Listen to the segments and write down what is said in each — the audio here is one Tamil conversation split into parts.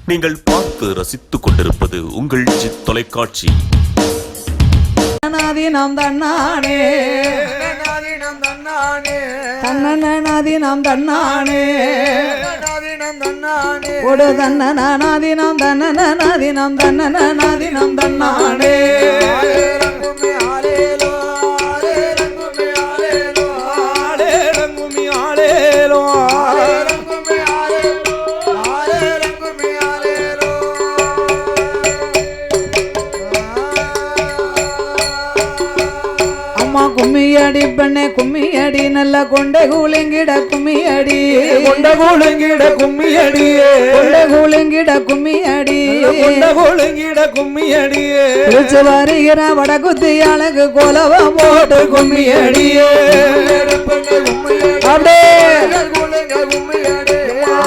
நீங்கள் பார்த்து ரசித்துக் கொண்டிருப்பது உங்கள் ஜித் தொலைக்காட்சி. நாம் தன்னானே தன்னாதி நாம் தன்னானே ஒரு தன்னாதி நாம் தன்னாதி நாம் தன்னாதி நாம் தன்னானே கும்மியடி பெண்ணே கும்மியடி நல்ல கொண்டை கூலிங்கிட கும்மியடி கொண்ட கூலிங்கிட கும்மியடி கொண்ட கூலிங்கிட கும்மியடி கொண்ட கூலிங்கிட கும்மியடி குளிச்சு வருகிற வடகுத்தி அழகு கோலவ போட்டு கும்மியடி அப்படியே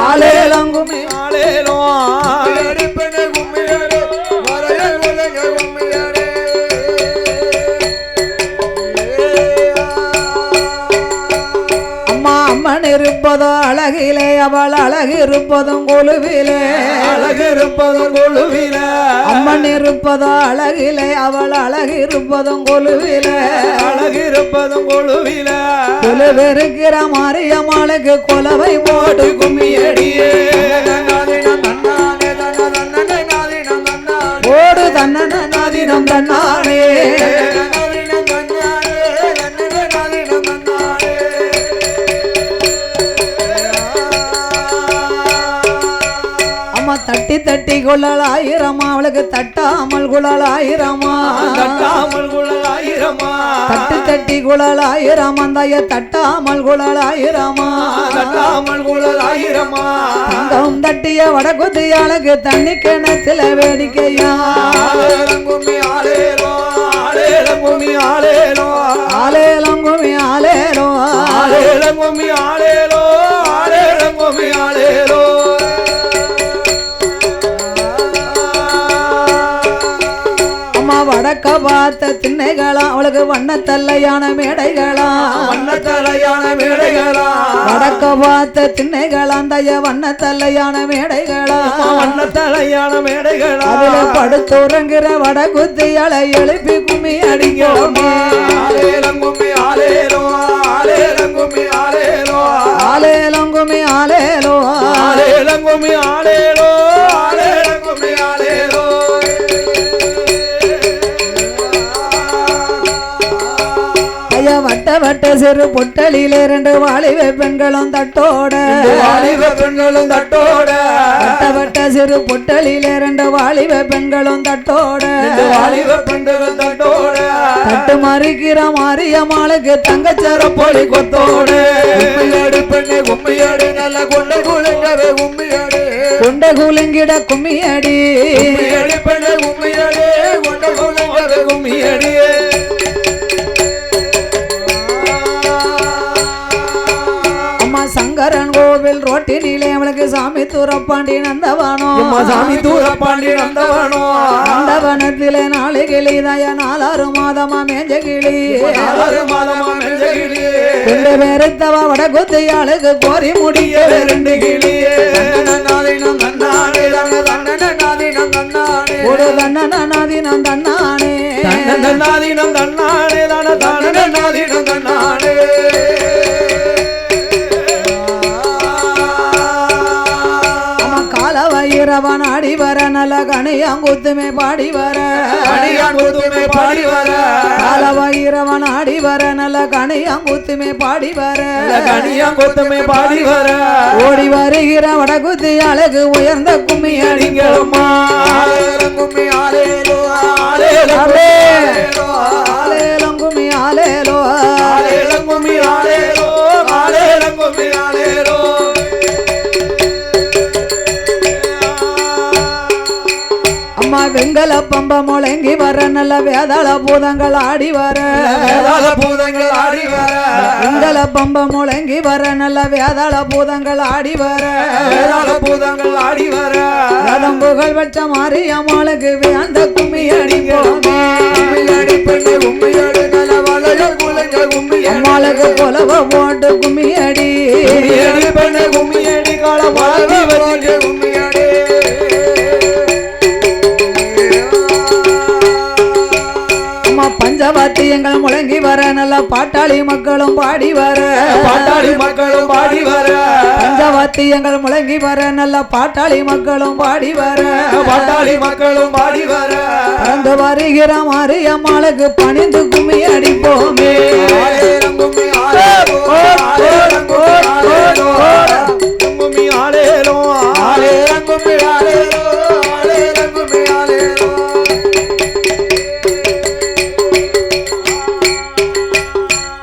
ஆலேலம் கும்மி ஆலேலோ இருப்பதோ அழகிலே அவள் அழகு இருப்பதும் கொலுவிலே அழகு இருப்பதும் கொலுவிலே அம்மன் இருப்பதோ அழகிலே அவள் அழகு இருப்பதும் கொலுவிலே அழகு இருப்பதும் கொலுவிலே கொலுவிருக்கிற மாரியம்மாளுக்கு கொலவை போட்டு கும்மியடியே ஓடு தன்னன நாதினம் தன்னானே தட்டி தட்டி குழலாயிரமா அவளுக்கு தட்டாமல் குழலாயிரமா தட்டாமல் குழலாயிரமா தட்டி தட்டி குழலாயிரமா தய தட்டாமல் குழலாயிரமா தட்டாமல் குழலாயிரமா தங்கம் தட்டிய வடகுத்தி அழகு தண்ணி கிணத்துல வேடிக்கையா கும்மி ஆலேலோ ஆலேலம் கும்மி ஆலேலோ ஆலேலம் கும்மி ஆலேலோ ஆலேலம் கும்மி ஆலேலோ ஆலேலம் கும்மி ஆலேலோ வடக்க பார்த்த திண்ணைகளா அவளுக்கு வண்ணத்தல்லையான மேடைகளா வண்ணத்தலையான மேடைகளா வடக்க பார்த்த திண்ணைகளா தய வண்ணத்தல்லையான மேடைகளா வண்ணத்தலையான மேடைகளா அதுல படுத்துறங்கிற வடகுத்தி அலை எழுப்பி கும்மி அடிக்கோமே ஆலேலம் கும்மி ஆலேலோ ஆலேலம் கும்மி ஆலேலோ ஆலேலம் கும்மி ஆலேலோ ஆலேலம் கும்மி ஆலேலோ ஆலேலம் கும்மி ஆலேலோ வட்ட வட்ட சிறு பொட்டலிலே ரெண்டு வாலிப பெண்களும் தட்டோட வாலிப பெண்களும் தட்டோட வட்ட வட்ட சிறு பொட்டலிலே ரெண்டு வாலிப பெண்களும் தட்டோட வாலிப பெண்களும் தட்டோட தட்டு மறுக்கிற மாரியம்மாளுக்கு தங்கச்சர பொலி கொத்தோடு கும்மியாடு பெண்ணே கும்மியாடு நல்ல கொண்ட கூலிங்கவே கும்மியாடு கொண்ட கூலிங்கிட கும்மியடி கும்மியாடு பெண்ணே கும்மியாடு கொண்ட கூலிங்கவே கும்மியாடி சங்கரன் கோவில் ரோட்டினிலே அவளுக்கு சாமி தூரப்பாண்டி நந்தவானோ சாமி தூரப்பாண்டி நந்தவானோ நந்தவனத்திலே நாலு கிளி தய 4 மாதமா மேஞ்ச கிளி 4 மாதமா மேஞ்ச கிளி ரெண்டு பேருத்தவ வடகுத்தி அழகு கோரி முடிய 2 கிளியே நாதினம் தன்னானே நாதினம் தன்னானே ஒரு தன்னன நாதினம் தன்னானே நாதினம் தன்னானே நாதினம் தன்னானே இரவன் ஆடி வர நல்ல கணியாங்குத்துமே பாடி வர கணியாங்குத்துமே பாடி வர காலவயிரவன் ஆடி வர நல்ல கணியாங்குத்துமே பாடி வர கணியாங்குத்துமே பாடி வர ஓடி வருகிற வடகுத்தி அழகு உயர்ந்த கும்மி அடிங்களம்மா கும்மி ஆலேலோ ஆலேலம் கும்மி ஆலேலோ ஆலேலம் கும்மி ஆலேலோ ஆலேலம் கும்மி ஆலேலோ அம்மா வெங்கல பம்ப முழங்கி வர நல்ல வேதாள பூதங்கள் ஆடி வர வேதாள பூதங்கள் ஆடி வர வெங்கல பம்ப முழங்கி வர நல்ல வேதாள பூதங்கள் ஆடி வர வேதாள பூதங்கள் ஆடி வர ரதம் புகழ் வச்ச மாரியம்மாளுக்கு வேந்த கும்மி அடிப்போமே கும்மியாடி பெண்ணே கும்மியாடு நல்ல வளையல் குலங்க கும்மி அம்மாளுக்கு கொலவ போட்டு கும்மி அடி பெண்ணே கும்மியடி கால வாழ்வி வச்சு கும்மியாடி வாத்தியங்கள் முழங்கி வர நல்ல பாட்டாளி மக்களும் பாடி வர பாட்டாளி மக்களும் பாடி வர பஞ்சவாத்தியங்கள் முழங்கி வர நல்ல பாட்டாளி மக்களும் பாடி வர பாட்டாளி மக்களும் பாடி வர பறந்து வருகிற மாரியம்மாளுக்கு பணிந்து கும்மி அடிப்போமே கும்மி ஆலேலோ ஆலேலோ கும்மி ஆலேலோ கும்மி ஆலேலோ கும்மி ஆலேலோ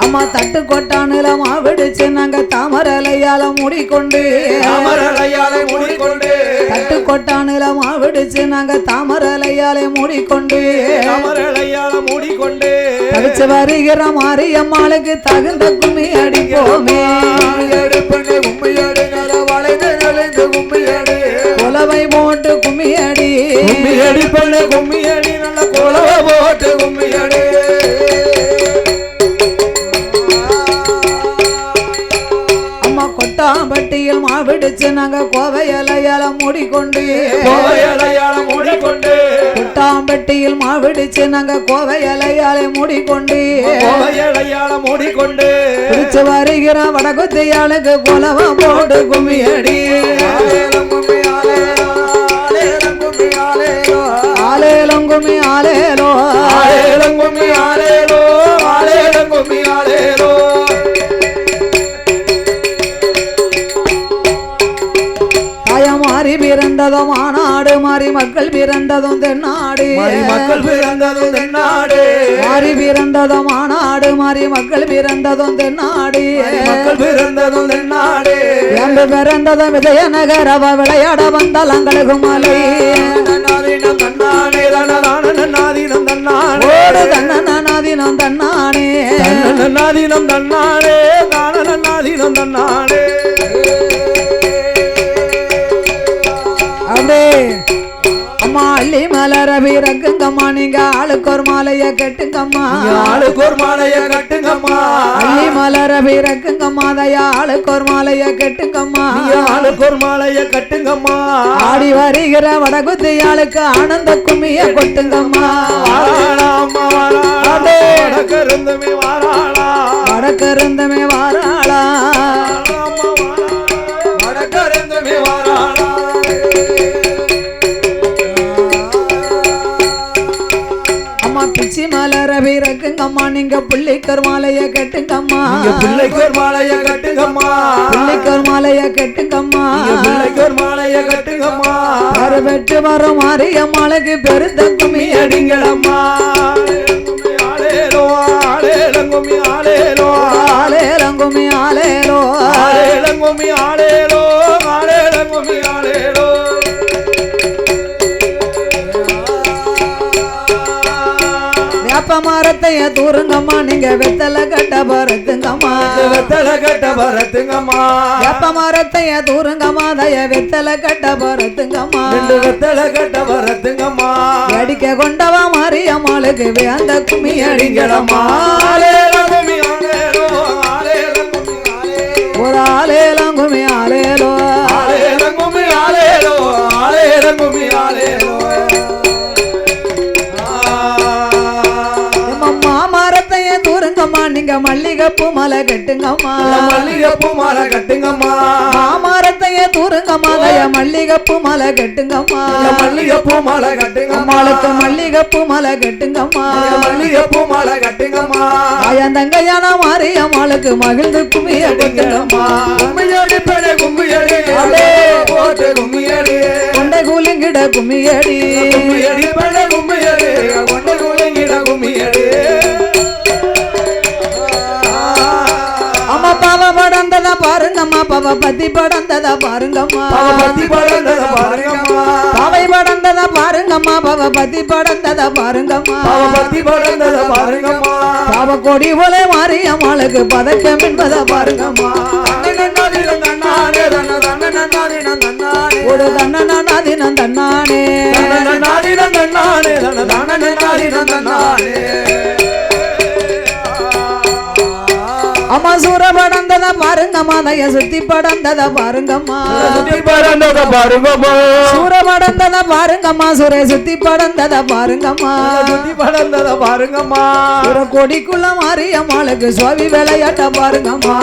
அம்மா தட்டு கொட்டானுல மாவிடுச்சு நாங்க தாமரலையால மூடிக்கொண்டு தாமரலையாலை மூடிக்கொண்டு தட்டு கொட்டானுல மாவிடுச்சு நாங்க தாமரலையால மூடிக்கொண்டு தாமரலையால மூடிக்கொண்டு தவிச்சு வருகிற மாரியம்மாளுக்கு தகுந்த கும்மி அடிப்போமே எடுப்பண்ணு கும்மியடி நல வளைந்து நலைந்து கும்மியடி குலவை போட்டு கும்மி அடி கும்மியடி பண்ணு கும்மியடி நல்ல குலவ போட்டு கும்மியடி அம்மா கொட்டாம்பட்டியில் மாவிடுச்சு நாங்க கோவையலையால மூடிக்கொண்டு கோவையலையால மூடிக்கொண்டு கொட்டாம்பட்டியில் மாவிடுச்சு நாங்க கோவையலையால மூடிக்கொண்டு கோவையலையால மூடிக்கொண்டு பிடிச்சு வருகிற வடகுத்தியாளுக்கு குலவ போட்டு கும்மி அடி ஆலேலம் கும்மி ஆலேலோ ஆலேலம் கும்மி ஆலேலோ ஆலேலம் கும்மி ஆலேலோ ஆலேலம் கும்மி ஆலேலோ ஆலேலம் கும்மி ஆலேலோ மாறி பிறந்ததும் மாநாடு மாறி மக்கள் பிறந்ததும் தென்னாடு மக்கள் பிறந்ததும் தென்னாடு மாறி பிறந்ததும் மாநாடு மாறி மக்கள் பிறந்ததும் தென்னாடு மக்கள் பிறந்ததும் தென்னாடு என்று பிறந்ததும் விஜயநகரவ விளையாட வந்தாலங்களுக்கு மலை நாதீனம் தன்னானே தனதான நாதீனம் தன்னானே ஓடு தன்னநாதீனம் தன்னானே நாதீனம் தன்னானே தான நாதீனம் தன்னானே அப்படியே அம்மா அள்ளி மலர வீரக்குங்கம்மா நீங்க ஆளுக்கு ஒரு மாலைய கட்டுங்கம்மா ஆளுக்கு ஒரு மாலைய கட்டுங்கம்மா அள்ளி மலர வீரக்குங்கம்மா தயா ஆளுக்கு ஒரு மாலைய கட்டுங்கம்மா ஆளுக்கு ஒரு மாலைய கட்டுங்கம்மா ஆடி வருகிற வடகுத்தியாளுக்கு ஆனந்த கும்மிய கொட்டுங்கம்மா வாராளாம்மா வாராளா வடக்கருந்துமே வாராளா வடக்கருந்தமே வாராளா வடக்கருந்துமே வாராளா அம்மா பிச்சி மலர வீரக்குங்கம்மா நீங்க புள்ளிக்கர் மாலைய கட்டுங்கம்மா பிள்ளைக்கு ஒரு மாலைய கட்டுங்கம்மா புள்ளிக்கர் மாலைய கட்டுங்கம்மா பிள்ளைக்கு ஒரு மாலைய கட்டுங்கம்மா வர வெட்டு வரும் மாரியம்மாளுக்கு பெருந்த கும்மி அடிங்களம்மா ஆலேலோ ஆலேலங்கும்மி ஆலேலோ ஆலேலங்கும்மி ஆலேலோ ஆலேலங்கும்மி ஆலேலோ ஆலேலங்கும்மி ஆலேலோ வேப்ப மரத்தைய தூருங்கம்மா நீங்க வெத்தலை கட்ட பரத்துங்கம்மா வெத்தலை கட்ட பரத்துங்கம்மா வேப்ப மரத்தைய தூருங்கம்மா தய வெத்தலை கட்ட பரத்துங்கம்மா ரெண்டு வெத்தலை கட்ட பரத்துங்கம்மா அடிக்க கொண்டவா மாரியம்மாளுக்கு வேந்த கும்மி அடிங்களம்மா அடிங்களம்மா ஆலேலங்கும்மி ஆலேலோ ஆலேலங்கும்மி ஆலேலோ ஒரு ஆலேலங்கும்மி ஆலேலோ ஆலேலங்கும்மி ஆலேலோ ஆலேலங்கும்மி ஆலேலோ மாமரத்தைய தூருங்கம்மா நீங்க மல்லிகைப்பூ மலை கட்டுங்கம்மா மல்லிகைப்பூ மாலை கட்டுங்கம்மா மாமரத்தைய தூருங்கம்மா தய மல்லிகைப்பூ மலை கட்டுங்கம்மா மல்லிகைப்பூ மாலை கட்டுங்கம்மா அம்மாளுக்கு மல்லிகைப்பூ மலை கட்டுங்கம்மா மல்லிகைப்பூ மாலை கட்டுங்கம்மா தங்கையான மாரியம்மாளுக்கு மகிழ்ந்து கும்மி அடிக்கணும்மா கும்மியடி பெணே கும்மியடி போட்டு கும்மியடி கொண்டை கூலிங்கிட கும்மியடி கும்மியடி பெணே கும்மியடி கொண்ட கூலிங்கிட கும்மியடி அம்மா பாவ படந்ததா பாருங்கம்மா பாவ பத்தி படந்ததா பாருங்கம்மா பத்தி படந்தத பாருங்கம்மா பாவை படந்ததா பாருங்கம்மா பாவ பத்தி படந்ததா பாருங்கம்மா பத்தி படந்தத பாருங்கம்மா பாவ கொடி போல மாரியம்மாளுக்கு பதக்கம் என்பதை பாருங்கம்மா தன்னநாதினம் தன்னானே தன்னநாதினம் தன்னானே ஒரு தன்னநாதினம் தன்னானே தன்னநாதினம் தன்னானே தன்னநாதினம் தன்னானே அம்மா சூர படந்தத பாருங்கம்மா தய சுத்தி படந்தத பாருங்கம்மா சுத்தி பறந்தத பாருங்கம்மா சூர படந்தத பாருங்கம்மா சுரை சுத்தி படந்தத பாருங்கம்மா சுத்தி பறந்தத பாருங்கம்மா ஒரு கொடிக்குள்ள மாரியம்மாளுக்கு சுவாமி விளையாட்ட பாருங்கம்மா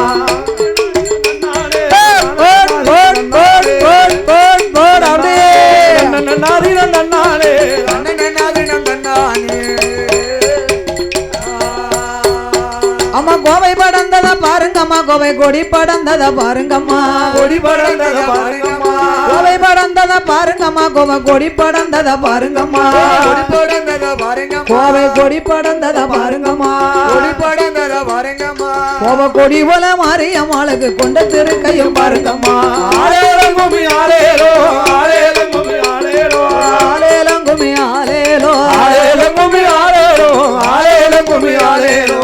அம்மா கோவை படந்தத பாருங்கம்மா கோவை கொடி படந்தத பாருங்கம்மா கொடி பறந்தத பாருங்கம்மா கோவை படந்தத பாருங்கம்மா கோவை கொடி படந்தத பாருங்கம்மா கொடி பறந்தத பாருங்கம்மா கோவை கொடி படந்தத பாருங்கம்மா கொடி பறந்தத பாருங்கம்மா கோவை கொடி போல மாரியம்மாளுக்கு கொண்ட திருக்கையும் பாருங்கம்மா ஆலேலம் கும்மி ஆலேலோ ஆலேலம் கும்மி ஆலேலோ ஆலேலம் கும்மி ஆலேலோ ஆலேலம் கும்மி ஆலேலோ ஆலேலம் கும்மி ஆலேலோ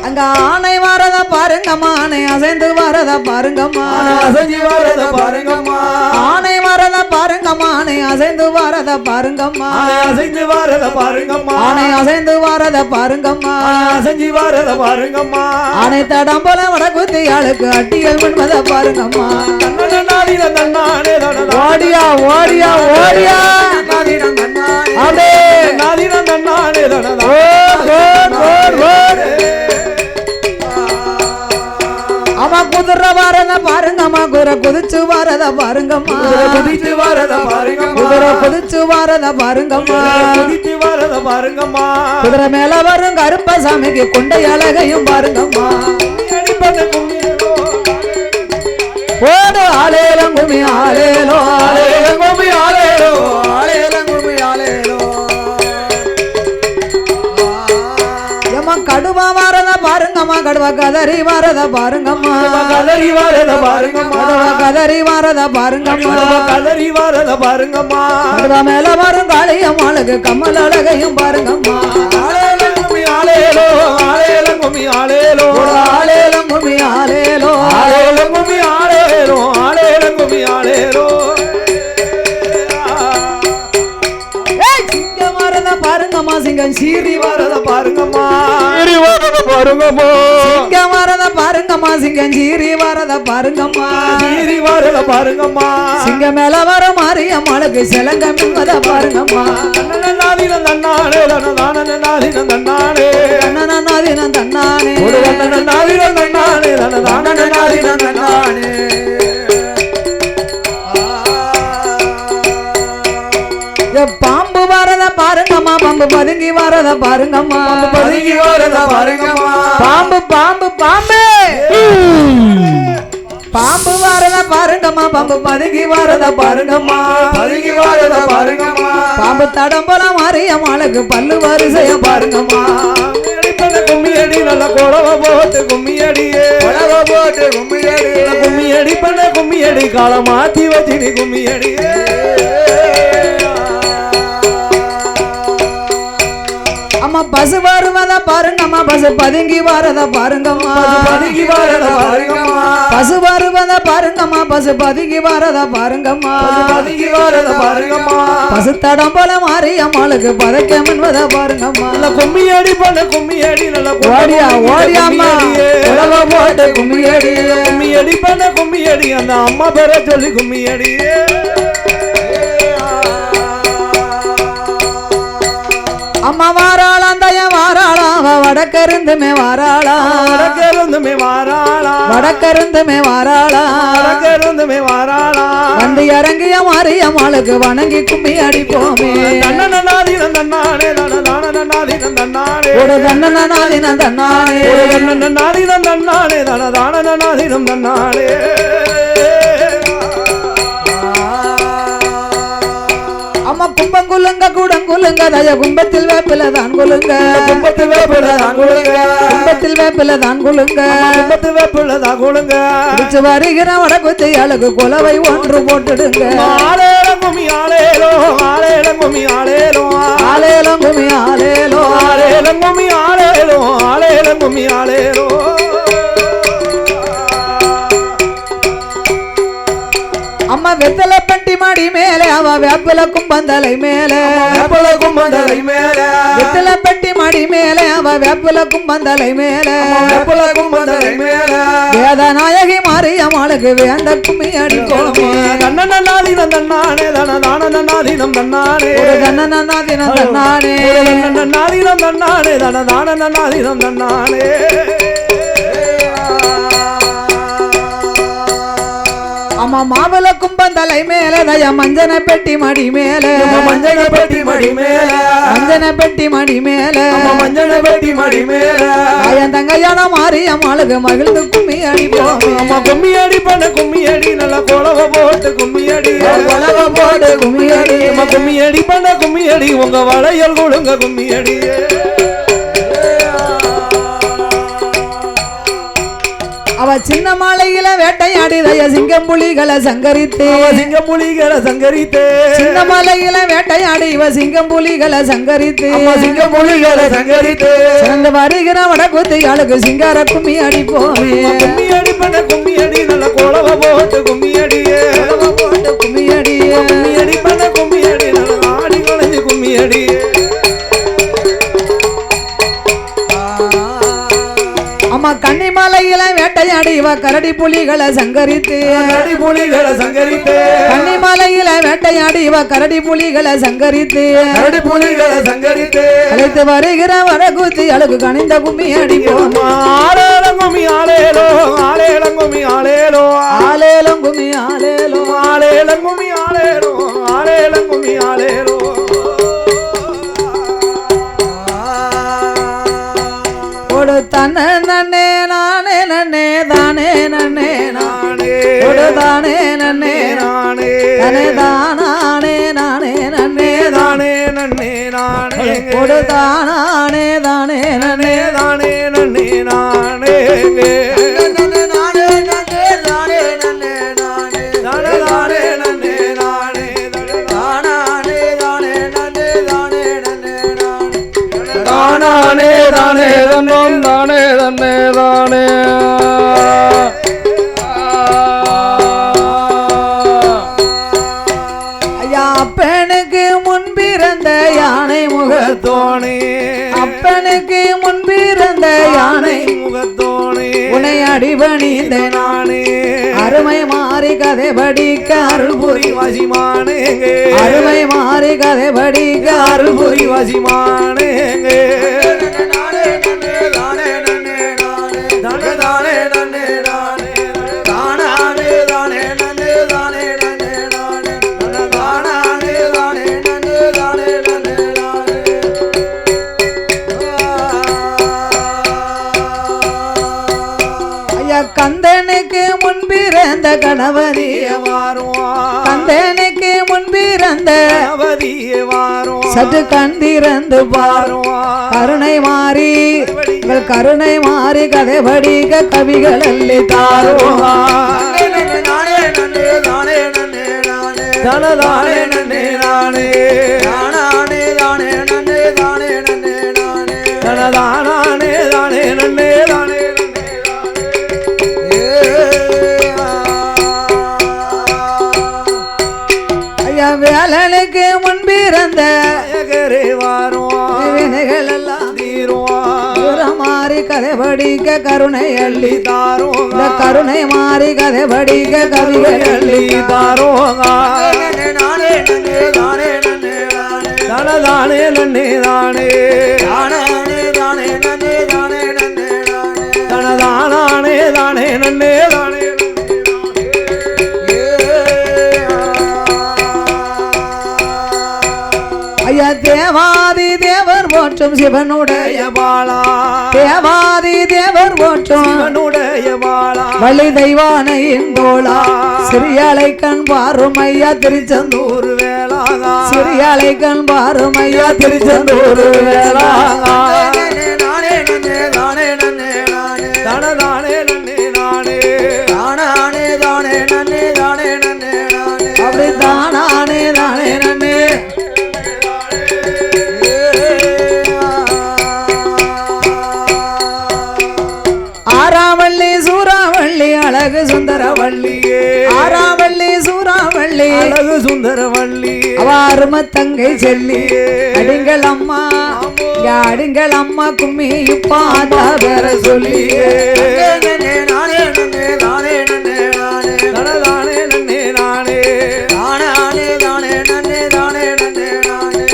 அங்க ஆனை வரத பாருங்கம்மா ஆனை அசைந்து வரத பாருங்கம்மா அசஞ்சி வரத பாருங்கம்மா ஆனை வரத பாருங்கம்மா ஆனை அசைந்து வரத பாருங்கம்மா அசைந்து வரத பாருங்கம்மா ஆனை அசைந்து வரத பாருங்கம்மா அசஞ்சி வரத பாருங்கம்மா ஆனை தடம் போல வடகுத்தி ஆளுக்கு அட்டிகள் முன்பத பாருங்கம்மா தன்னநாதின தன்னானே தனனா ஓடியா ஓடியா ஓடியா நாதின தன்னானே அடே நாதின தன்னானே தனனா அம்மா குதிரை வரத பாருங்கம்மா குதிரை குதிச்சு வரத பாருங்கம்மா குதித்து வரத பாருங்கம்மா குதிரை குதிச்சு வரத பாருங்கம்மா குதித்து வரத பாருங்கம்மா குதிரை மேல வரும் கருப்பசாமிக்கு கொண்டை அழகையும் பாருங்கம்மா அடிப்பட்ட கும்மியோ போடு ஆலேலம் கும்மி ஆலேலோ ஆலேலம் கும்மி ஆலேலோ ஆலேலம் கும்மி ஆலேலோ ஏம்மா கடுவா வரத பாருங்கம்மா கடுவா கதறி வரத பாருங்கம்மா கதறி வரத பாருங்கம்மா கடுவா கதறி வரத பாருங்கம்மா கதறி வரத பாருங்கம்மா கடுவா மேல வரும் காளியம்மாளுக்கு கம்மல் அழகையும் பாருங்கம்மா ஆலேலம் கும்மி ஆலேலோ ஆலேலம் கும்மி ஆலேலோ ஆலேலம் கும்மி ஆலேலோ ஆலேலம் கும்மி ஆலேலோ ஆலேலம் கும்மி ஆலேலோ சிங்கம் வரத பாருங்கம்மா சிங்கம் சீறி வரத பாருங்கம்மா சீரி வரத பாருங்கம்மா சிங்கம் வரத பாருங்கம்மா சிங்கம் சீறி வரத பாருங்கம்மா சீரி வரத பாருங்கம்மா சிங்கம் மேல வர மாரியம்மாளுக்கு சிலங்கம் என்பத பாருங்கம்மா தன்னநாதின தன்னானே தனதான நாதின தன்னானே அண்ணனாதினம் தன்னானே ஒரு தன்னநாதின தன்னானே தனதான நாதின தன்னானே பாம்பு வரத பாருங்கம்மா பாம்பு பதுங்கி வரத பாருங்கம்மா பதுங்கி வரத பாருங்கம்மா பாம்பு பாம்பு பாம்பு பாம்பு வரத பாருங்கம்மா பாம்பு பதுங்கி வரத பாருங்கம்மா பதுங்கி வரத பாருங்கம்மா பாம்பு தடம் போல மாரியம்மாளுக்கு பல்லு வரிசைய பாருங்கம்மா அடிப்பட்ட கும்மியடி நல்ல குறவ போட்டு கும்மியடியே குறவ போட்டு கும்மியடி கும்மியடி பண்ண கும்மியடி கால மாத்தி வச்சிடி கும்மியடியே அம்மா பசு வருவத பாருங்கம்மா பசு பதுங்கி வரத பாருங்கம்மா பதுங்கி வரத பாருங்கம்மா பசு வருவத பாருங்கம்மா பசு பதுங்கி வரத பாருங்கம்மா பதுங்கி வரத பாருங்கம்மா பசு தடம் போல மாரியம்மாளுக்கு பதக்கம் என்பத பாருங்கம்மா நல்ல கும்மியடி பண்ண கும்மியடி நல்ல ஓடியா ஓடியாம்மா உலக போட்டு கும்மியடி கும்மியடி பண்ண கும்மியடி அந்த அம்மா பேரை சொல்லி கும்மியடியே அம்மா வாராளாம் தயம் வாராளாம் வடக்கருந்துமே வாராளாம் வடக்கருந்துமே வாராளா வடக்கருந்துமே வாராளாம் வடக்கருந்துமே வாராளா வந்து இறங்கிய மாரியம்மாளுக்கு வணங்கி கும்மி அடிப்போமே தன்னநாதினம் தன்னானே தனதானநாதினம் தன்னானே ஒரு தன்னநாதினம் தன்னானே நாதினம் தன்னானே தனதானநாதினம் தன்னானே அம்மா கும்பங்குலுங்க கூடங்குலுங்க தய கும்பத்தில் வேப்பில தான் குலுங்க கும்பத்து வேப்பில தான் குழுங்க கும்பத்தில் வேப்பில தான் குலுங்க கும்பத்து வேப்பில தான் குழுங்க குடிச்சு வருகிற வடகுத்தி அழகு குலவை ஒன்று போட்டுடுங்க ஆலேலம் கும்மி ஆலேலோ ஆலேலம் கும்மி ஆலேலோ ஆலேலம் கும்மி ஆலேலோ ஆலேலம் கும்மி ஆலேலோ ஆலேலம் கும்மி ஆலேலோ அம்மா வெத்தலை பட்டி மாடி மேலே அவ வேப்பில கும்பந்தலை மேலே வேப்பில கும்பந்தலை மேலே வெத்தல பெட்டி மாடி மேலே அவ வேப்பில கும்பந்தலை மேலே வேப்பில கும்பந்தலை மேலே வேதநாயகி மாரியம்மாளுக்கு வேந்த கும்மி அடிப்போமே தன்னநாதினம் தன்னானே தனதானநாதினம் தன்னானே தன்னநாதினம் தன்னானே நாதினம் தன்னானே தனதானநாதினம் தன்னானே அம்மா மாவிள கும்பந்தலை மேலே தய மஞ்சன பெட்டி மடி மேலே மஞ்சன பெட்டி மடி மேலே மஞ்சன பெட்டி மடி மேலே மஞ்சன பெட்டி மடி மேலே என் தங்கையான மாரியம்மாளுக்கு மகிழ்ந்து கும்மி அடிப்போமே அம்மா கும்மி அடி பண்ண கும்மி அடி நல்ல குழவ போட்டு கும்மி அடி குழவ போட்டு கும்மி அடி அம்மா கும்மி அடி பண்ண கும்மி அடி உங்க வளையல் கொடுங்க கும்மி அடி அவ சின்ன மாலையில வேட்டையாடி தய சிங்கம் புலிகளை சங்கரித்து சிங்கம் புலிகளை சங்கரித்து சின்ன மாலையில வேட்டையாடி இவ சிங்கம் புலிகளை சங்கரித்து சிங்கம் புலிகளை சங்கரித்து சிறந்து வருகிற வடகுத்தியாளுக்கு சிங்கார கும்மி அடிப்போமே கும்மி அடி பண்ண கும்மி அடி நல்ல குழவ போட்டு கும்மி அடி போட்டு கும்மி அடி கும்மி அடி பண்ண கும்மி அடி நல்ல ஆடி குழஞ்சு கும்மி அடி அம்மா கன்னிமலையில வேட்டையாடி இவ கரடி புலிகளை சங்கரித்து கரடி புலிகளை சங்கரித்து கன்னிமலையில வேட்டையாடி இவ கரடி புலிகளை சங்கரித்து கரடி புலிகளை சங்கரித்து அழைத்து வருகிற வடகுத்தி அழகு கணிந்த கும்மி அடிப்போம் ஆளேலம் கும்மி ஆளேலோ ஆளேலம் கும்மி ஆளேலோ ஆலேலம் கும்மி ஆலேலோ ஆளேலம் கும்மி ஆளேலோ ஆளேலம் கும்மி ஆளேலோ தன்ன நன்னே நானே நன்னே தானே நன்னே நானே தானே நன்னே நானே தனே தானே நானே நன்னே தானே நன்னே நானே தானே தானே நன்னே தானே நன்னே நானே தானே தானே தன்னோம் தானே தன்னே தானே ஐயா அப்பனுக்கு முன்பிறந்த யானை முகத்தோணே அப்பனுக்கு முன்பிறந்த யானை முகத்தோணே உன்னை அடிபணிந்த நானே அருமை மாறி கதை படிக்க அருள் புரி வசிமானே அருமை மாறி கதை படிக்க அருள் புரி வசிமானே கந்தனுக்கு முன்பிறந்த கணவதிய கந்தனுக்கு முன்பிறந்த சற்று கண்டிறந்து பாரும் கருணை மாறி கருணை மாறி கதை படிக்க கவிகள் அள்ளி தாரும் தனதானே நன்னே நானே தனதானே தானே நன்னே தானே வேலனுக்கு முன்பிறந்த வினைகள் எல்லாம் மாறி கதை படிக்க கருணை அள்ளி தாரும் கருணை மாறி கதை படிக்க கவிகள் அள்ளி தாரும் தனதானே நன்னே தானே தனதானே தானே நன்னே தானே ஐயா தேவாதி தேவர் போற்றும் சிவனுடைய பாலா தேவாதி தேவர் போற்றும் சிவனுடைய பாலா வள்ளி தெய்வானையின் தோளா சிறியாலை கண் பாரும் ஐயா திருச்செந்தூர் வேளாங்கா சிறியாலை கண் பாரும் ஐயா திருச்செந்தூர் வேளாங்கா தனதானே நன்னே நானே அப்படி தானே தானே நன்னே ஆறாவள்ளி சூறாவள்ளி அழகு சுந்தரவள்ளியே ஆறாவள்ளி சூறாவள்ளி அழகு சுந்தரவள்ளி அவ அரும தங்கை செல்லி அடிங்கள் அம்மா அடிங்கள் அம்மா கும்மி பாதா வேற சொல்லி நானே நன்னே நானே நன்னே நானே தானே நன்னே நானே தானே தானே நன்னே தானே நன்னே நானே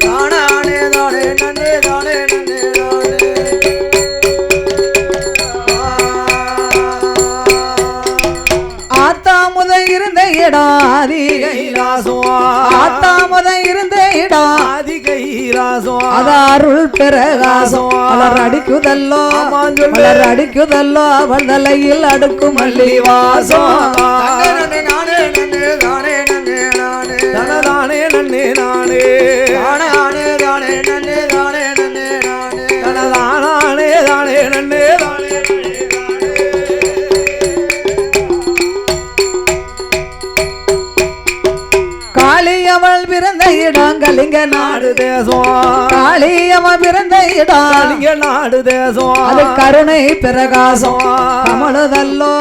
தானே தானே நன்னே தானே நன்னே நானே ஆத்தா முத இருந்த இடம் ஆதி கைலாசம் ஆத்தா முத இருந்த இடம் ஆதி கைலாசம் அத அருள் பிரகாசம் மலர் அடிக்குதல்லோ மலர் அடிக்குதல்லோ அவள் தலையில் அடுக்கு மல்லி வாசம் நானே நானே நன்னே தானே நன்னே நானே தானே நன்னே நானே தானே தானே நன்னே தானே நன்னே நானே தானே தானே நன்னே தானே காளியவள் பிறந்த இடம் கலிங்க நாடு தேசம் காளியவள் பிறந்த இடம் கலிங்க நாடு தேசம் அது கருணை பிரகாசம் கமலதல்லோ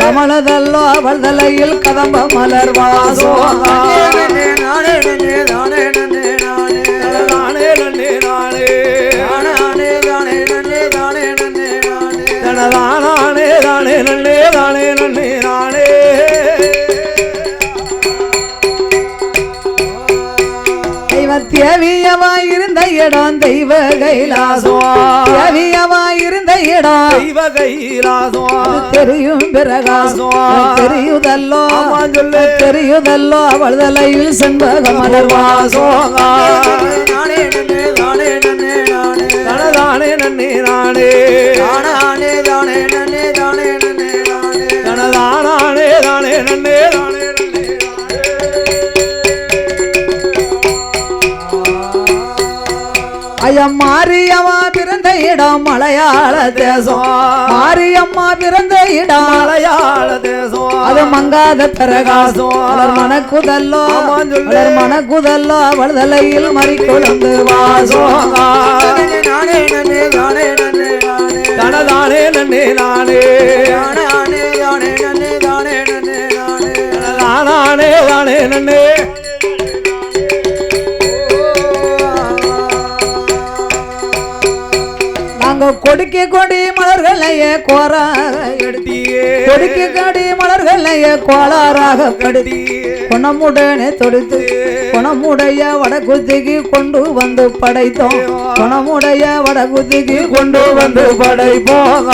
கமலதல்லோ அவள் தலையில் கதம்ப மலர் வாசம் நானே நானே நன்னே தானே நன்னே நானே தானே நன்னே நானே தானே தானே நன்னே தானே நன்னே நானே தானே தானே நன்னே தானே நன்னே நானே தேவியமாயிருந்த இடம் தெய்வ கைலாசம் தேவியமாயிருந்த இடம் தெய்வ கைலாசம் தெரியும் பிரகாசம் தெரியுதல்லோ தெரியுதல்லோ அவள் தலையில் செண்பக மலர் வாசம் நானே நன்னே தானே நன்னே நானே தானே நன்னே நானே தானே தானே நன்னே தானே நன்னே நானே தானே தானே நன்னே தானே ஐயா மாரியம்மா பிறந்த இடம் மலையாள தேசம் மாரியம்மா பிறந்த இடம் மலையாள தேசம் அது மங்காத பிரகாசம் மலர் மணக்குதல்லோ மலர் மணக்குதல்லோ அவள் தலையில் மறி கொழுந்து வாசம் நானே நன்னே தானே நன்னே நானே தானே நன்னே நானே தானே தானே நன்னே தானே நன்னே நானே தானே நன்னே நாங்க கொடிக்க கொடி மலர்களையே கோராக எடுத்தியே கொடிக்க கொடி மலர்களையே கோளாறாக படுத்தி குணமுடனே தொடுத்து குணமுடைய வடகுத்திக்கு கொண்டு வந்து படைத்தோம் குணமுடைய வடகுத்திக்கு கொண்டு வந்து படைப்போம்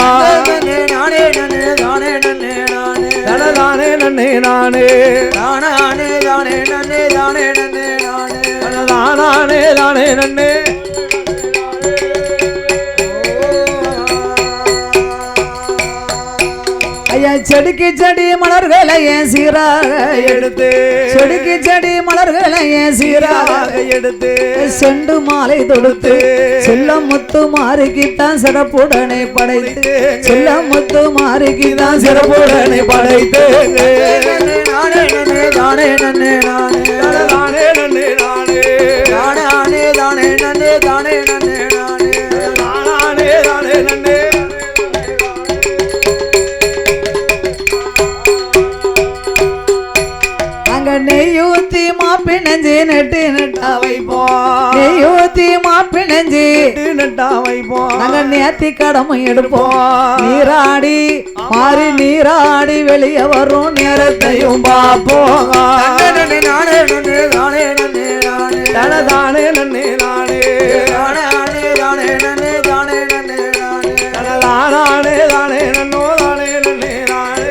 நானே நன்னே தானே நன்னே நானே தானே நன்னே நானே தானே தானே நன்னே தானே நன்னே நானே தானே நன்னே ஐயா செடிக்கு செடி மலர்களையே சீராக எடுத்து செடிக்கு செடி மலர்களையே சீராக எடுத்து செண்டு மாலை தொடுத்து செல்லம் முத்து மாறிக்கித்தான் சிறப்புடனே படைத்து செல்லம் முத்து மாறிக்கித்தான் சிறப்புடனே படைத்து நானே நன்னே தானே நன்னே நானே தானே நன்னே நானே தானே தானே நன்னே தானே நன்னே நானே தானே தானே நன்னே அங்க நெய்யூத்தி மாப்பிணஞ்சி நெட்டு நெட்டா வைப்போம் நெய்யூத்தி மாப்பிணஞ்சி நட்டா வைப்போம் நாங்க நேத்தி கடமை எடுப்போம் நீராடி மாறி நீராடி வெளியே வரும் நேரத்தையும் பார்ப்போம் நானே நானே நன்னே தானே நன்னே நானே தானே நன்னே நானே தானே தானே நன்னே தானே நன்னே நானே தானே நன்னோ தானே நன்னே நானே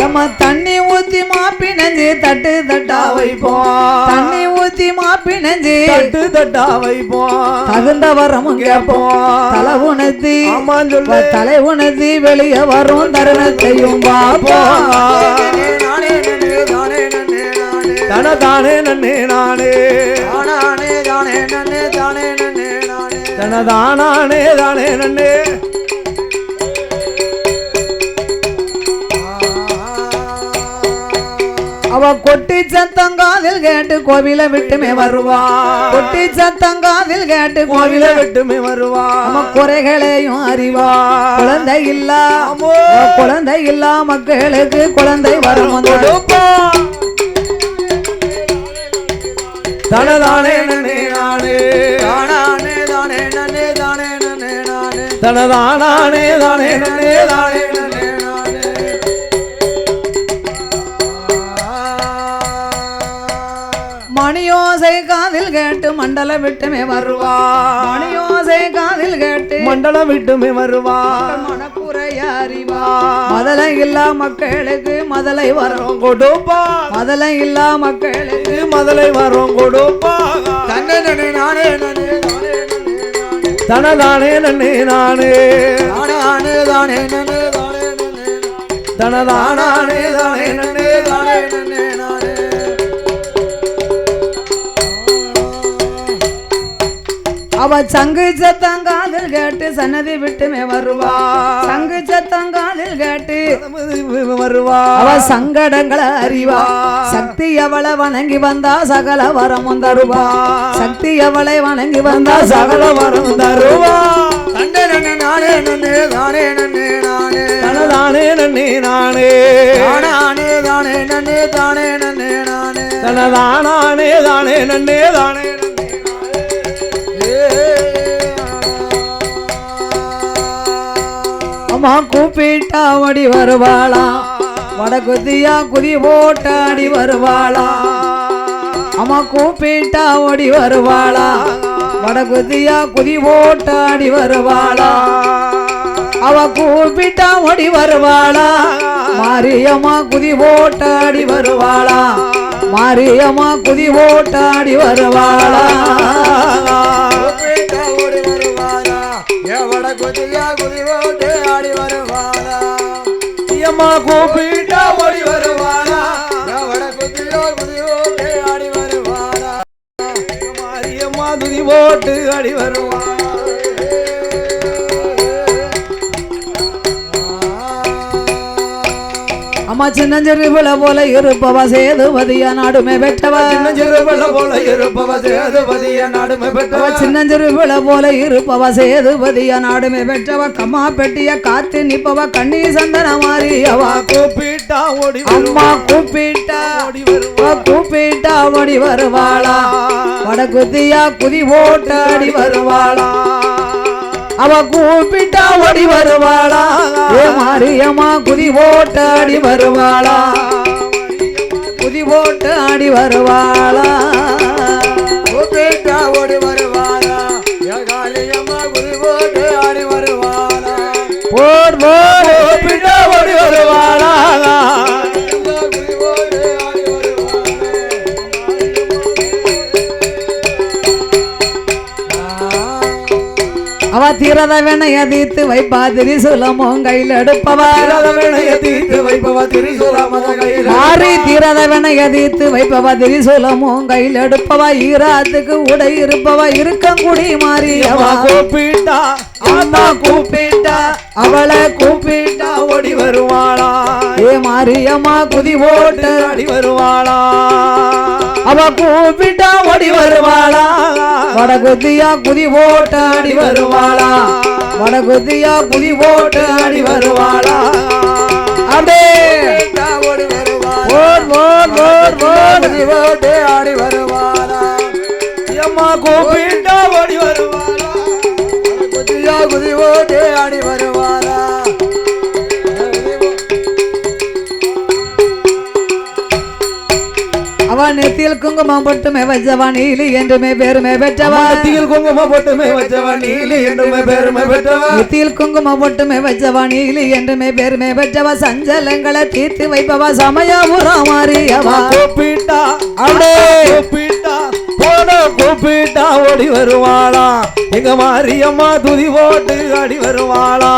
நம்ம தண்ணி ஊத்தி மாப்பிணஞ்சி தட்டு தட்டா வைப்போம் தண்ணி ஊத்தி மாப்பிணஞ்சி தட்டு தட்டா வைப்போம் தகுந்த வரமும் கேட்போம் தலை உணர்த்தி தலை உணர்த்தி வெளியே வரும் தருணத்தையும் பார்ப்போம் நானே நன்னே தானே நன்னே நானே தானே நன்னே நானே தானே தானே நன்னே தானே நன்னே நானே தானே தானே நன்னே அவ அவ கொட்டி சத்தங்காதில் கேட்டு கோவில விட்டுமே வருவா கொட்டி சத்தங்காதில் கேட்டு கோவில விட்டுமே வருவா நம்ம குறைகளையும் அறிவா குழந்தை இல்லா மக்களுக்கு குழந்தை வரும் தனதானே நன்னே நானே தானே தானே நன்னே தானே நன்னே நானே தனதானே தானே நன்னே தானே நன்னே நானே மணியோசை காதில் கேட்டு மண்டலம் விட்டுமே வருவா மணியோசை காதில் கேட்டு மண்டலம் விட்டுமே வருவா மனக்குறைய அறிவா மதலை இல்லா மக்களுக்கு மதலை வரும் கொடுப்பா மதலை இல்லா மக்களுக்கு மதலை வரும் கொடுப்பா தன்னை நன்னே நானே நன்னே தனதானே நன்னே நானே தானே தானே நன்னே தானே நன்னே தனதானே தானே நன்னே தானே நன்னே நானே அவ சங்கு சத்தங்காதில் கேட்டு சன்னதி விட்டுமே வருவா சங்கு சத்தங்காதில் கேட்டு வருவா அவ சங்கடங்களை அறிவா சக்தி அவளை வணங்கி வந்தா சகல வரமும் தருவா சக்தி அவளை வணங்கி வந்தா சகல வரம் தருவா தண்டே நன்னே நானே நன்னே தானே நன்னே நானே தனதானே நன்னே நானே தானே தானே நன்னே தானே நன்னே நானே தனதானே தானே நன்னே தானே அம்மா கூப்பிட்டா ஓடி வருவாளா வடகுதியா குதி போட்டாடி வருவாளா அம்மா கூப்பிட்டா ஓடி வருவாளா வடகுதியா குதி போட்டாடி வருவாளா அவ கூப்பிட்டா ஓடி வருவாளா மாரியம்மா குதி போட்டாடி வருவாளா மாரியம்மா குதி போட்டாடி வருவாளா கூப்பிட்டா ஓடி வருவாளா ஆடி வருவாளா மாரியம்மா துதி போட்டு ஆடி வருவாளா அம்மா சின்னஞ்சிறுவிழ போல இருப்பவ சேதுபதிய நாடுமே பெற்றவ சின்னஞ்சிறுவிழ போல இருப்பவ சேதுபதிய நாடுமே பெற்றவ சின்னஞ்சிறுவிழ போல இருப்பவ சேதுபதிய நாடுமே பெற்றவ கம்மா பெட்டிய காத்து நிப்பவ கண்ணி சந்தன மாறி அவ கூப்பிட்டா ஓடி அம்மா கூப்பிட்டா ஓடி வருவா கூப்பிட்டா ஓடி வருவாளா வடகுதியா குதி போட்டாடி வருவாளா அவ கூப்பிட்டா ஓடி வருவாளா ஏ மாரியம்மா குதி போட்டாடி வருவாளா குதி போட்டு ஆடி வருவாளா கூப்பிட்டா ஓடி வருவாளா காளியம்மா குதி போட்டு ஆடி வருவாளா போர் போர் கூப்பிட்டா ஓடி வருவாளா அவ தீரத வினைய தீர்த்து வைப்பா திரிசூலமும் கையில் எடுப்பவா மாறி தீரத வினைய தீர்த்து வைப்பவா திரிசூலமும் கையில் எடுப்பவா ஈராத்துக்கு உடை இருப்பவா இருக்கங்குடி மாறி அவ கூப்பிட்டா அம்மா கூப்பிட்டா அவளை கூப்பிட்டா ஓடி வருவாளா ஏ மாரியம்மா குதி போட்டு ஆடி வருவாளா அவ கூப்பிட்டா ஓடி வருவாளா வடகுதியா குதி போட்டு ஆடி வருவாளா வடகுதியா குதி போட்டு ஆடி வருவாளா அடே ஓடி வருவாளா ஓர் ஓர் ஓர் ஓர் குதி போட்டு ஆடி வருவாளா அம்மா கூப்பிட்டா ஓடி வருவாளா குதியா குதி போட்டு ஆடி வருவாளா அவ நெத்தியில் குங்குமம் போட்டுமே வச்சவா நீலி என்றுமே பெருமை பெற்றவா நெத்தியில் குங்குமம் போட்டுமே வச்சவா நீலி என்றுமே பெருமை பெற்றவா நெத்தியில் குங்குமம் போட்டுமே வச்சவா நீலி என்றுமே பெருமை பெற்றவா சஞ்சலங்களை தீர்த்து வைப்பவா சமயபுரம் மாறியவா கூப்பிட்டா அவளே கூப்பிட்டா போட கூப்பிட்டா ஓடி வருவாளா எங்க மாரியம்மா துதி போட்டு ஆடி வருவாளா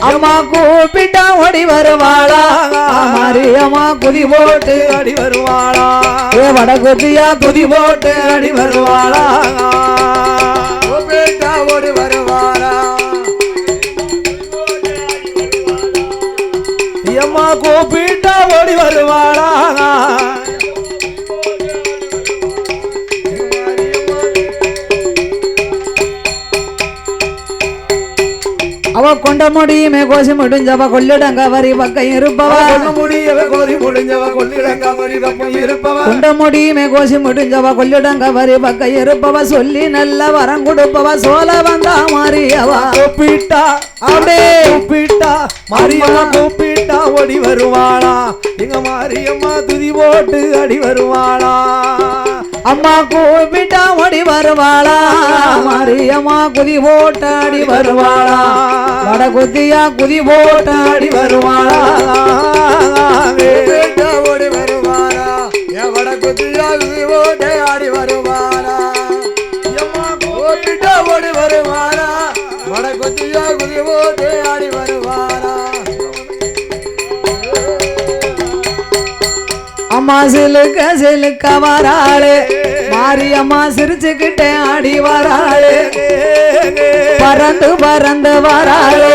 அம்மா கூப்பிட்டா ஓடி வருவாளா மாரியம்மா குதி போட்டு ஆடி வருவாளா ஏ வடகுதியா துதி போட்டு ஆடி வருவாளா கூப்பிட்டா ஓடி வருவாளா அம்மா கூப்பிட்டா ஓடி வருவாளா அவ கொண்ட முடியுமே கோசி முடிஞ்சவ கொள்ளிடங்க வரி பக்கம் இருப்பவ கொண்ட முடியவ கோரி முடிஞ்சவ கொள்ளிடங்க வரி பக்கம் இருப்பவ கொண்ட முடியுமே கோசி முடிஞ்சவ கொள்ளிடங்க வரி பக்கம் இருப்பவ சொல்லி நல்ல வரம் கொடுப்பவ சோல வந்தா மாறியவா கூப்பிட்டா அப்படியே கூப்பிட்டா மாரியம்மா கூப்பிட்டா ஓடி வருவாளா எங்க மாரியம்மா துதி போட்டு அடி வருவாளா அம்மா கூப்பிட்டா ஓடி வருவாளா மாரியம்மா குதி போட்டாடி வருவாளா வட குத்தியா குதி போட்டாடி வருவாளா கூப்பிட்டா ஓடி வருவாளா என் வட குத்தியா துதி போட்டு ஆடி வருவாளா எம்மா கூப்பிட்டா ஓடி வருவாளா வட குத்தியா குதி போட்டு ஆடி வருவாளா அம்மா சிலுக்க சிலுக்க வராளே மாரியம்மா சிரிச்சுக்கிட்டே ஆடி வராளே பறந்து பறந்து வராளே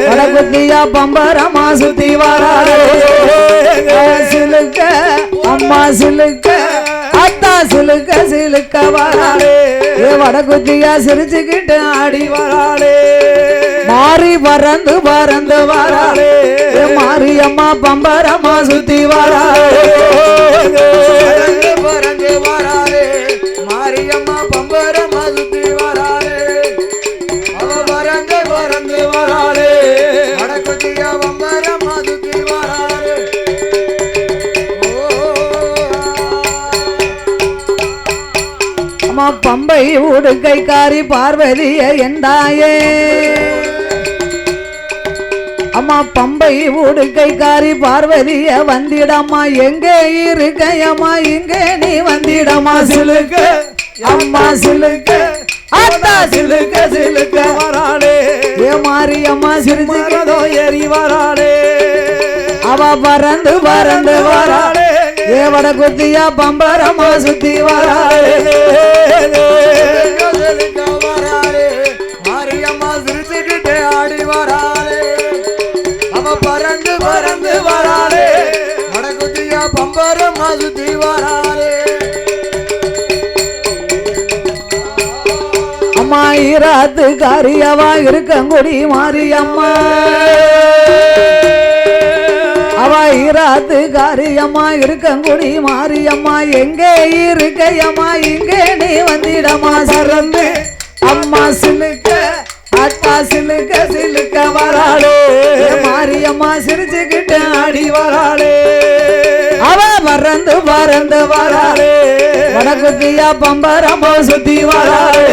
வடகுத்தியா பம்பரமா சுத்தி வராளே சிலுக்க அம்மா சிலுக்க அத்தா சிலுக்க சிலுக்க வராளே வடகுத்தியா சிரிச்சுக்கிட்டு ஆடி வராளே மாறி பறந்து பறந்து வராளே மாரியம்மா பம்பரமா சுத்தி வராளே பறந்து வராளே மாரியம்மா பம்பரமா சுத்தி வராளே அவ பறந்து பறந்து வராளே வடக்குத்தியா பம்பரமா சுத்தி வராளே அம்மா பம்பை உடுக்கைக்காரி பார்வதிய எந்தாயே அம்மா பம்பை உடுக்கைக்காரி பார்வதிய வந்திடம்மா எங்கே இருக்கையம்மா இங்கே நீ வந்திடம்மா சிலுக்க அம்மா சிலுக்க அத்தா சிலுக்க சிலுக்க வராளே ஏ மாரியம்மா சிரிச்சுக்கிறதோ ஏறி வராளே அவ பறந்து பறந்து வராளே ஏ வட குத்தியா பம்பரமா சுத்தி வராளே வராளே மாரியம்மா சிரிச்சுக்கிட்டே ஆடி வராளே அவ பறந்து பறந்து வராளே வடகுத்தியா பம்பரமா சுத்தி வராளே அம்மா ஈராத்து காரியவா இருக்கங்குடி மாரியம்மா அவ ஈராத்து காரியம்மா இருக்கங்குடி மாரியம்மா எங்கே இருக்கையம்மா இங்கே நீ வந்திடமா சரந்து அம்மா சிலுக்க அத்தா சிலுக்க சிலுக்க வராளே மாரியம்மா சிரிச்சுக்கிட்டு ஆடி வராளே அவ பறந்து பறந்து வராளே வடகுத்தியா பம்பரமா சுத்தி வராளே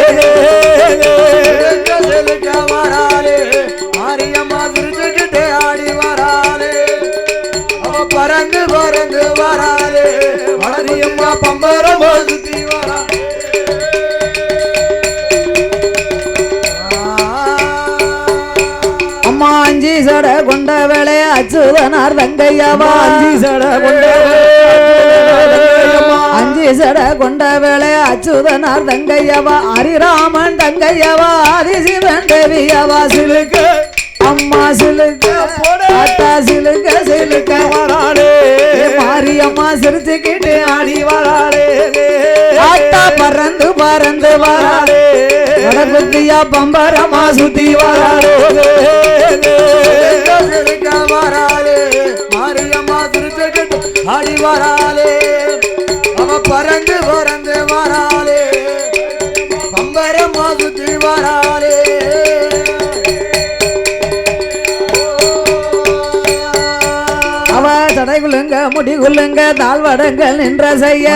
வராளே மாரியம்மா சிரிச்சுக்கிட்டே ஆடி வராளே அவ பறந்து பறந்து வராளே மாரியம்மா பம்பரமா சுத்தி வராளே அம்மா அஞ்சி சட கொண்ட வேளை அச்சுதனார் தங்கையவா அஞ்சி சட கொண்ட அஞ்சி சட கொண்ட வேளை அச்சுதனார் தங்கையவா ஹரிராமன் தங்கையவா ஆதிசிவன் தேவியவா சிலுக்க அம்மா சிலுக்க அத்தா சிலுக்க சிலுக்க வராளே மாரியம்மா சிரிச்சுக்கிட்டு ஆடி வராளே அத்தா பறந்து பறந்து வராளே வடகுத்தியா பம்பரமா சுத்தி வராளே வராளே மாரியம்மா சிரிச்சுக்கிட்டு ஆடி வராளே அவ பறந்து பறந்து வராளே பம்பரமா சுத்தி வராளே அவ சடைகுலுங்க முடிகுலுங்க தாழ்வடங்கள் நின்ற செய்ய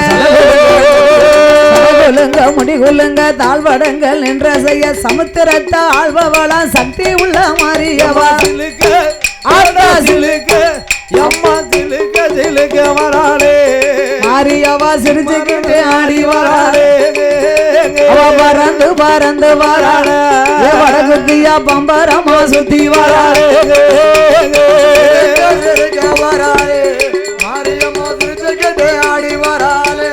சடைகுலுங்க முடிகுலுங்க தாழ்வடங்கள் நின்ற செய்ய சமுத்திரத்தை ஆழ்பவளா சக்தி உள்ள மாரியவா சிலுக்க ஆடா சிலுக்க எம்மா சிலுக்க சிலுக்க வராளே மாரியவா சிரிச்சுக்கிட்டு ஆடி வராளே அவ பறந்து பறந்து வராளே வடகுத்தியா பம்பரமா சுத்தி வராளே வராளே மாரியம்மா சிரிச்சுக்கிட்டு ஆடி வராளே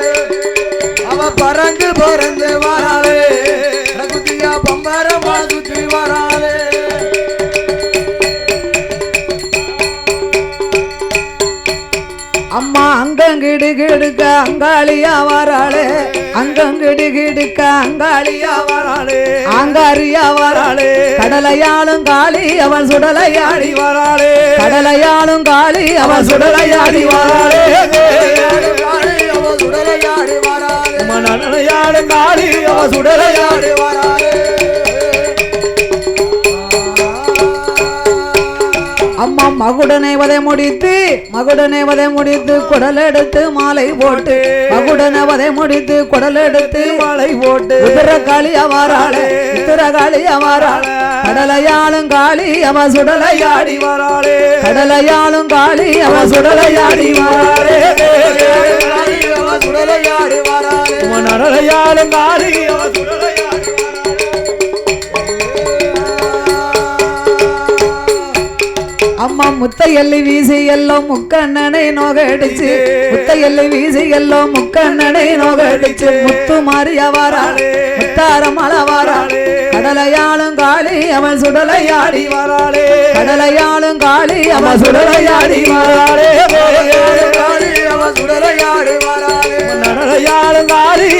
அவ பறந்து பறந்து வராளே ரகுதியா பம்பரமா சுத்தி வராளே அம்மா அங்கங்கிடு கிடுக்க அங்காளியா வராளே அங்கங்கிடு கிடுக்க அங்காளியா வராளே ஆங்காரியா வராளே கட கடலையாளும் காளி அவள் சுடலையாடி வராளே கடலையாளும் காளி அவள் சுடலையாடி வாராளே நடனையாடும் காளி அவ சுடலையாடி வராளே அம்மா மகுடனை வதை முடித்து குடல் எடுத்து மாலை போட்டு மகுடனை வதை முடித்து குடல் எடுத்து மாலை போட்டு உத்திரகாளி அவாராளே உத்திரகாளி அவாராளே கடலையாளும் காளி அவ சுடலையாடி வராளே கடலையாளும் காளி அவ சுடலையாடி வாராளே சுடலையாடி வராளே நடனையாடும் காளி அவ சுடலையாடி அம்மா முத்தையல்லி வீசி எல்லாம் முக்கண்ணனை நோகடிச்சு முத்தையல்லி வீசி எல்லாம் முக்கண்ணனை நோகடிச்சு முத்து மாறிய வாராளே முத்தாரமள வாராளே கடலையாளும் காளி அவன் சுடலையாடி வராளே கடலையாளும் காளி அவன் சுடலையாடி வாராளே காளி அவ சுடலையாடி வராளே நடனையாடும் காளி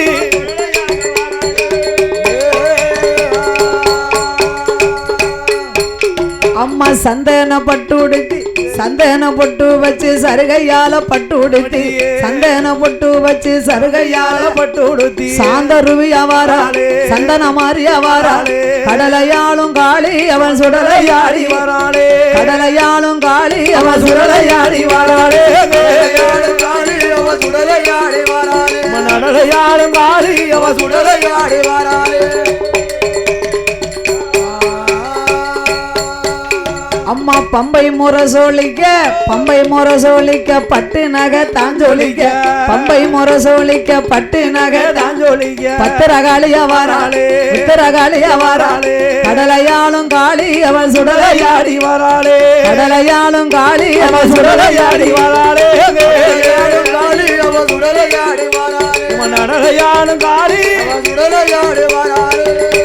அம்மா சந்தேன பட்டு வச்சு சருகையால பட்டு உடுத்தி சந்தேன பட்டு வச்சு சருகையால பட்டு உடுத்தி சாந்தருவி அவாராளே சந்தன மாறி அவாராளே கடலையாளும் காளி அவன் சுடலையாடி வராளே கடலையாளும் காளி அவன் சுடலையாடி வாராளே காளி அவ சுடலையாடி வராளே நடனையாடும் காளி அவ சுடலையாடி வராளே அம்மா பம்பை முரசோலிக்க பட்டு நகை தாஞ்சொலிக்க பம்பை முரசோலிக்க பட்டு நகை தாஞ்சொலிக்க பத்திரகாளிய வாராளே உத்திரகாளிய வாராளே கடலையாளும் காளி அவள் சுடலையாடி வராளே கடலையாளும் காளி அவள் சுடலையாடி வராளே காளி அவ சுடலையாடி வராளே நடனையாடும் காளி அவ சுடலையாடி வராளே